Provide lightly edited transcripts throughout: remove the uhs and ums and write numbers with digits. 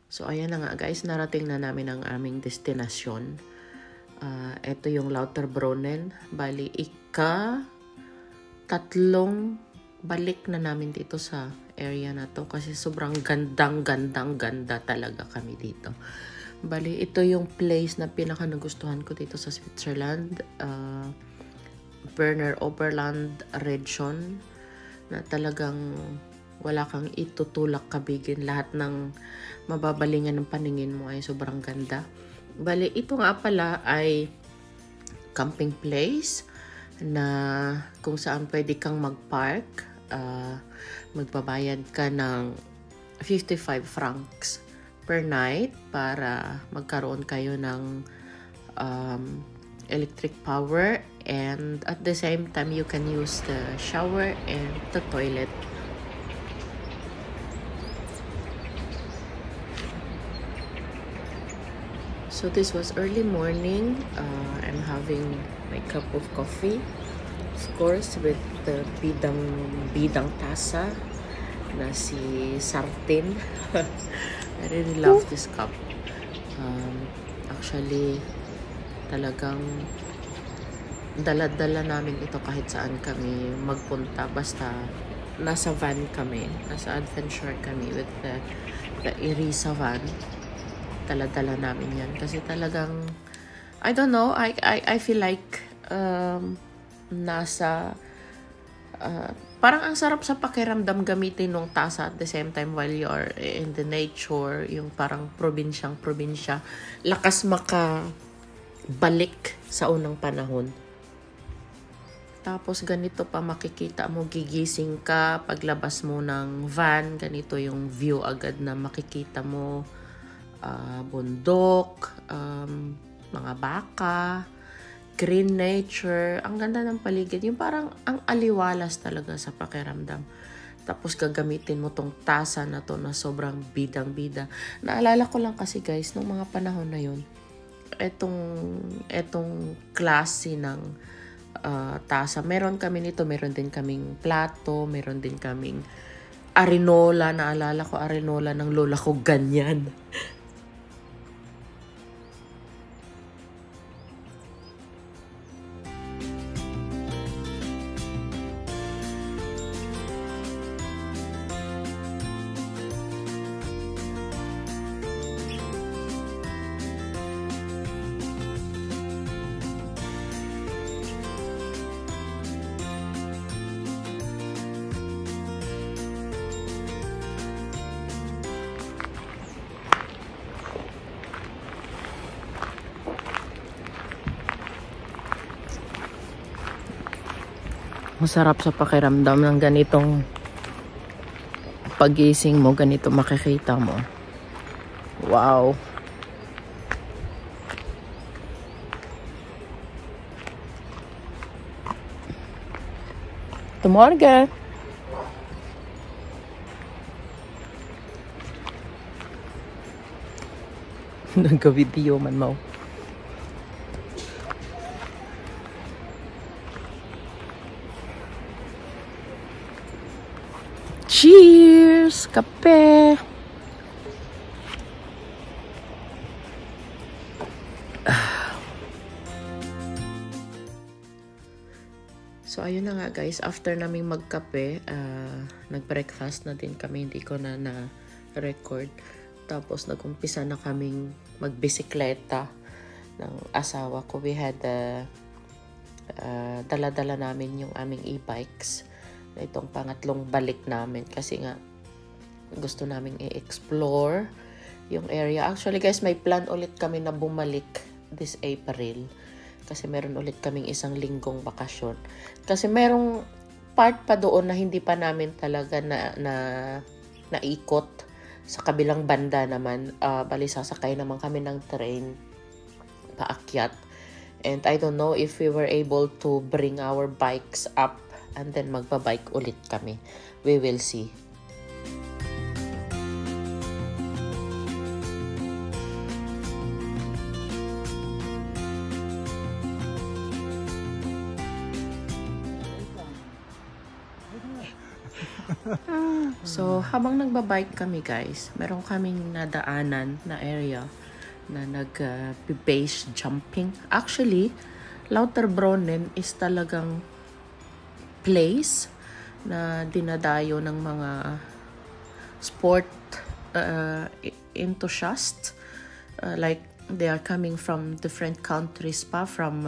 So, ayan na nga guys, narating na namin ang aming destinasyon. Ito yung Lauterbrunnen. Bali, tatlong balik na namin dito sa area na to kasi sobrang ganda talaga kami dito. Bali, ito yung place na pinaka nagustuhan ko dito sa Switzerland. Berner Oberland region na talagang wala kang itutulak kabigin. Lahat ng mababalingan ng paningin mo ay sobrang ganda. Bali, ito nga pala ay camping place na kung saan pwede kang mag-park. Magbabayad ka ng 55 francs per night para magkaroon kayo ng electric power, and at the same time you can use the shower and the toilet. So this was early morning. I'm having my cup of coffee, of course, with the bidang tasa na si Sartin. I really love this cup. Actually, talagang dala-dala namin ito kahit saan kami magpunta. Basta nasa van kami, nasa adventure kami with the Irisa van. Dala-dala namin yan kasi talagang I don't know, I feel like parang ang sarap sa pakiramdam gamitin ng tasa at the same time while you are in the nature, yung parang probinsya. Lakas makabalik sa unang panahon. Tapos ganito pa makikita mo, gigising ka, paglabas mo ng van, ganito yung view agad na makikita mo. Bundok, mga baka, green nature, ang ganda ng paligid. Yung parang ang aliwalas talaga sa pakiramdam. Tapos gagamitin mo tong tasa na to na sobrang bidang-bida. Naalala ko lang kasi guys, nung mga panahon na yun, etong klase ng tasa. Meron kami nito, meron din kaming plato, meron din kaming arenola. Naalala ko, arenola ng lola ko, ganyan. Masarap sa pakiramdam ng ganitong pagising mo, ganito makikita mo. Wow! Tumorga! Nagka-video man mo. Cheers! Kape! So, ayun na nga guys. After naming magkape, nag-breakfast na din kami. Hindi ko na na-record. Tapos, nag-umpisa na kaming magbisikleta ng asawa ko. We had dala-dala namin yung aming e-bikes. Itong pangatlong balik namin kasi nga gusto namin i-explore yung area. Actually guys, may plan ulit kami na bumalik this April kasi meron ulit kaming isang linggong bakasyon. Kasi merong part pa doon na hindi pa namin talaga naikot sa kabilang banda naman. Bali sasakay naman kami ng train paakyat. And I don't know if we were able to bring our bikes up and then magbabike ulit kami. We will see. So, habang nagbabike kami guys, meron kaming nadaanan na area na nag-base jumping. Actually, Lauterbrunnen is talagang place na dinadayo ng mga sport enthusiasts. Like, they are coming from different countries pa. From,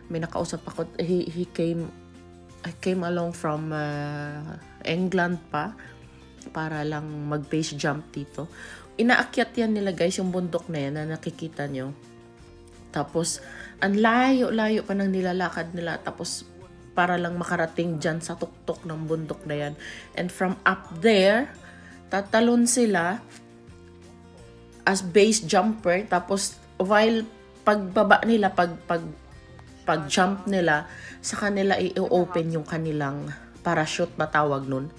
may nakausap ako, he came along from England pa para lang mag-base jump dito. Inaakyat yan nila guys, yung bundok na yan na nakikita nyo. Tapos, ang layo-layo pa ng nilalakad nila. Tapos, para lang makarating dyan sa tuktok ng bundok na yan. And from up there, tatalon sila as base jumper. Tapos, while pagbaba nila, pag-jump nila, sa kanila i-open yung kanilang parachute, matawag nun.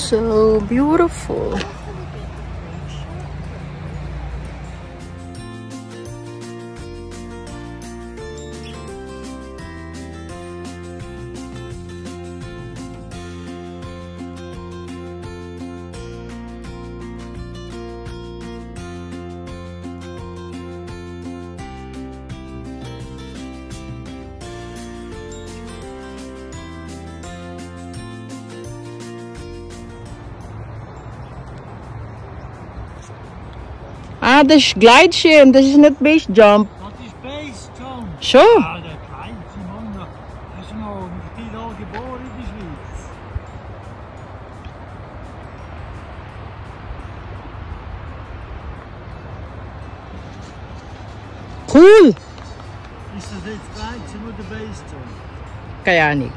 So beautiful. Ah, das ist Gleitschirm, das ist nicht Base Jump. Das ist Base Jump. Schon? Ja, der kleinste Mann, das ist noch nicht da geboren in der Schweiz. Cool. Ist das jetzt Gleitschirm oder Base Jump? Keine Ahnung.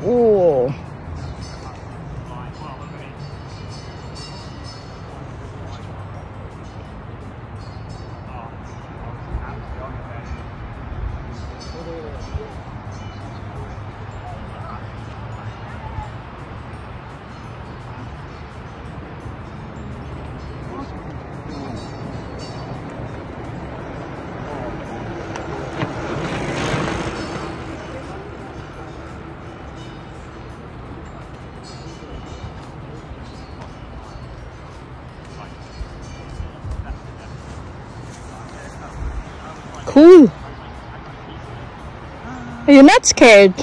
Oh. Cool. You're not scared.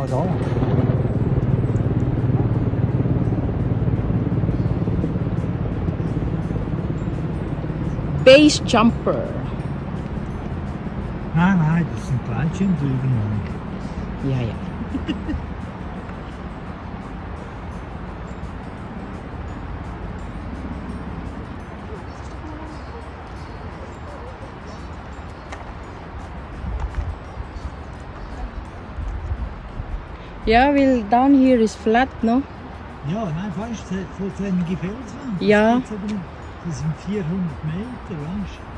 da. Base jumper. Nein, das sind Gleitschirmflüge. Ja, ja. Ja, weil down here is flat, no? Ja, nein, fast vollzähnige Felswand. Ja. Das sind 400 Meter, weißt du?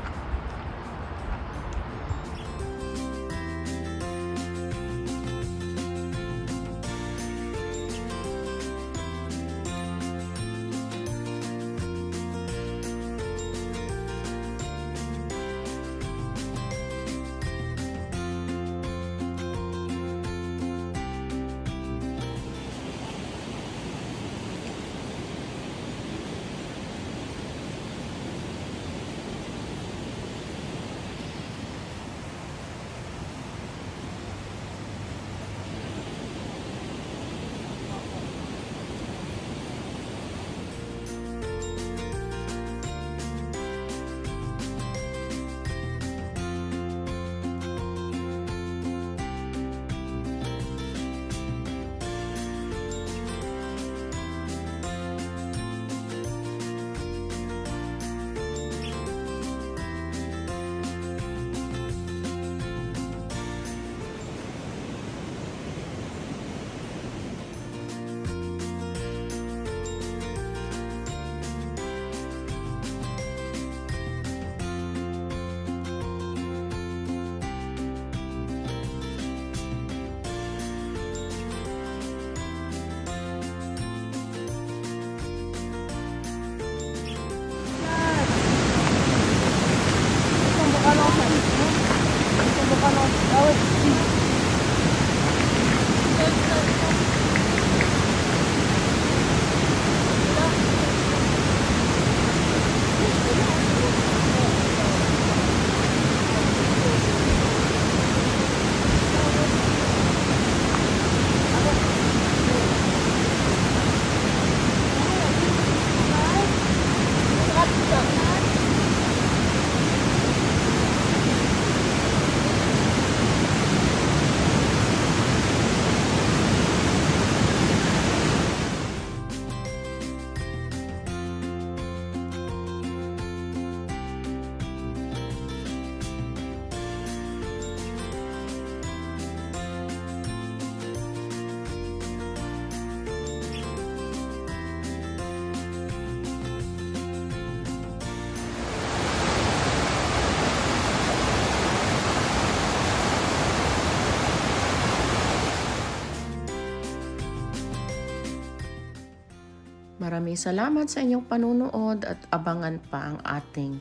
Maraming salamat sa inyong panunood at abangan pa ang ating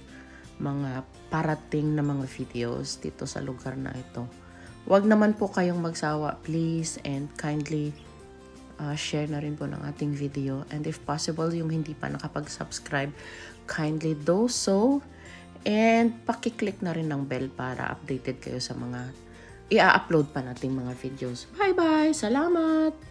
mga parating na mga videos dito sa lugar na ito. Huwag naman po kayong magsawa, please, and kindly share na rin po ng ating video. And if possible, yung hindi pa nakapag-subscribe, kindly do so. And pakiclick na rin ng bell para updated kayo sa mga i-upload pa nating mga videos. Bye-bye! Salamat!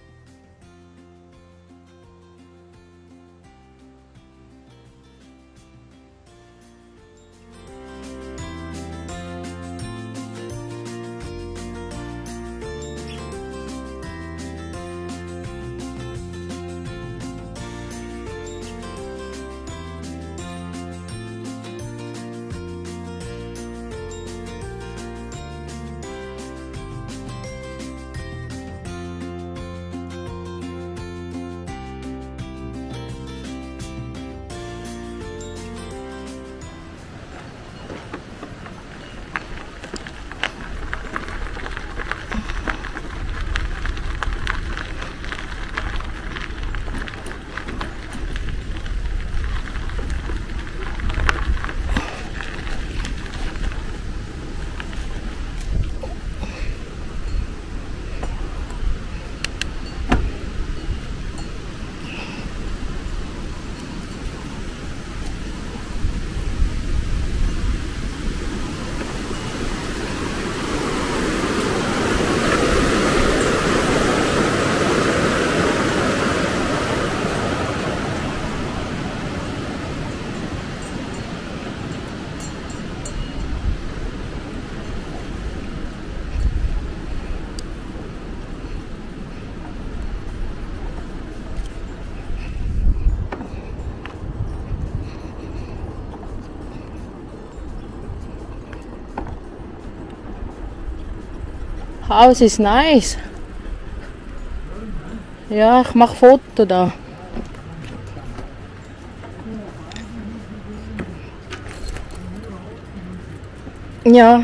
Haus ist nice. Ja, ich mache Foto da. Ja.